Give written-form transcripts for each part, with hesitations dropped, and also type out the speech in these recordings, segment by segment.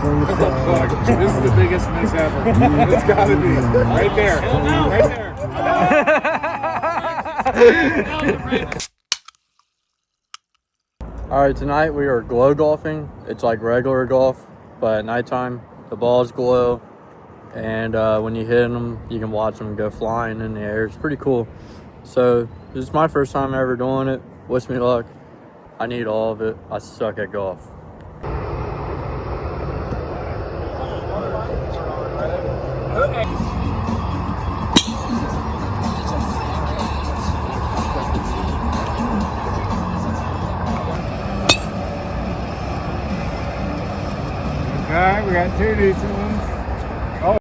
from the fuck? This is the biggest miss ever. It's gotta be. Right there. Right there. Alright, tonight we are glow golfing. It's like regular golf, but at nighttime the balls glow, and when you hit them you can watch them go flying in the air. It's pretty cool. So this is my first time ever doing it. Wish me luck. I need all of it. I suck at golf. Alright, we got two decent ones. Oh.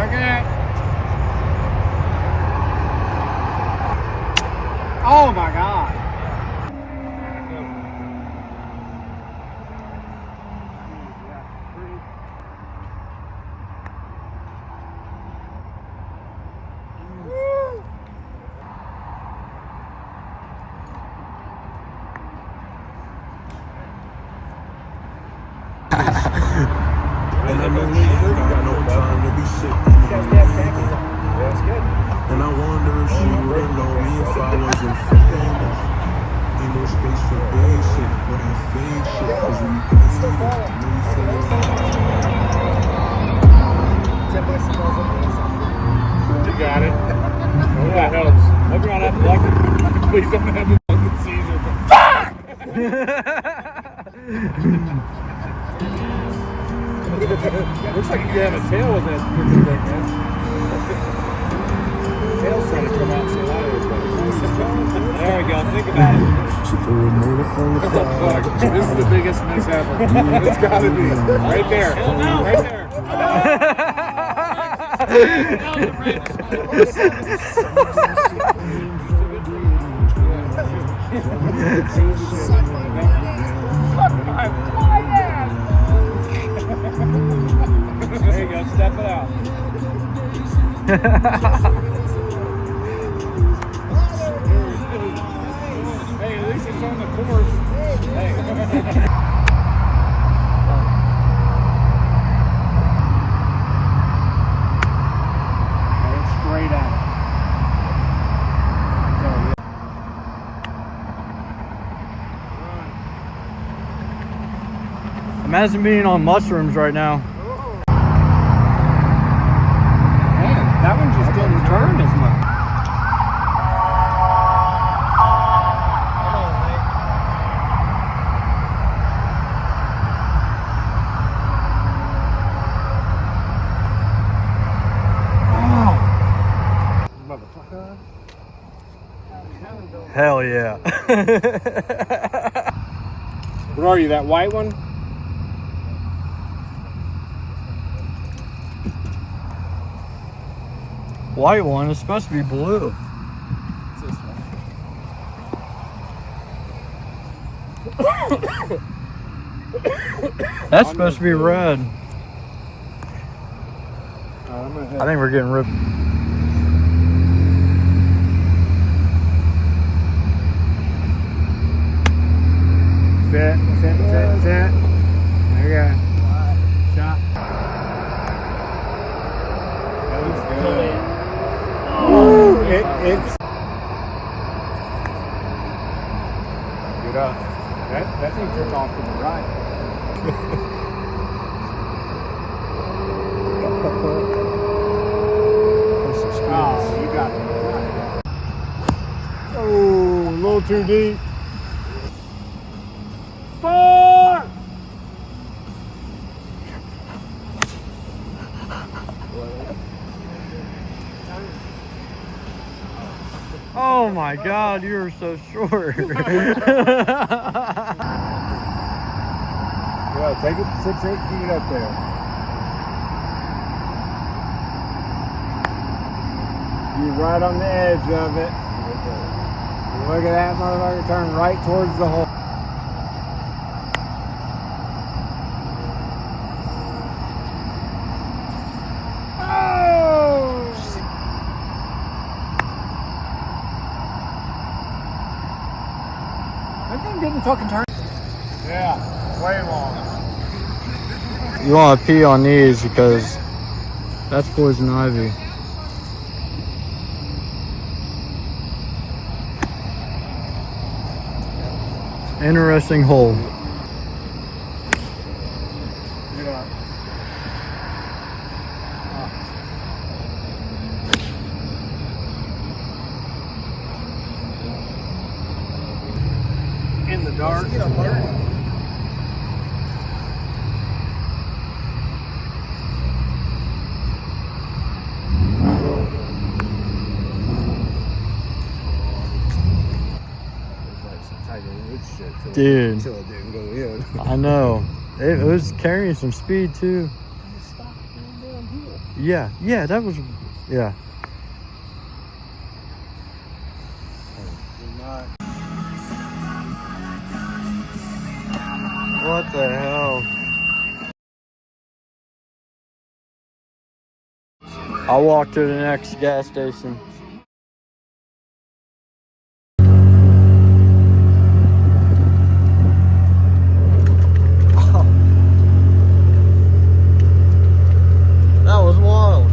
Okay. Oh my God. And I know we ain't got no time to be sitting. That's good. And I wonder if she would've known me if I wasn't famous. Ain't no space for basic, but I fake shit, cause we paid it. Know you feeling You got it. Oh, that helps. Hope you're not epileptic. Please don't have a fucking seizure. Fuck! Looks like you have a tail with that freaking thing, man. Tail's trying to come out and say hi to everybody. There we go. Think about it. What the fuck? This is the biggest miss ever. It's gotta be. Right there. Right there. There you go, step it out. Hey, at least it's on the course. Hey. Straight at it. Imagine being on mushrooms right now. Man, that one just didn't turn as much. Motherfucker. Hell yeah. Where are you, that white one? White one is supposed to be blue. It's this one. That's supposed to be red. I I think we're getting ripped. Set. There you go. Shot. That looks good. Oh, it's good up. That thing took off to the right. Oh, you got it. Oh, a little too deep. 4! Oh my God, you're so short. Yeah, take it 6-8 feet up there. You're right on the edge of it. Look at that motherfucker turn right towards the hole. Oh! That thing didn't fucking turn. Yeah, way long. You want to pee on these because that's poison ivy. Interesting hole. Yeah. In the dark. Dude, Until it didn't go in. I know. It was carrying some speed too. Yeah, that was, yeah. What the hell? I'll walk to the next gas station. That was wild.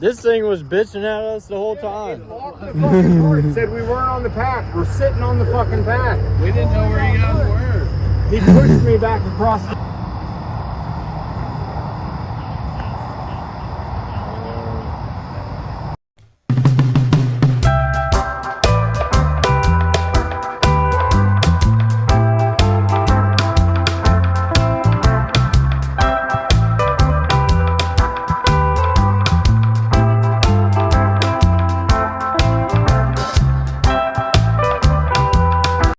This thing was bitching at us the whole time. It said we weren't on the path. We're sitting on the fucking path. We didn't know where you guys were. He pushed me back across the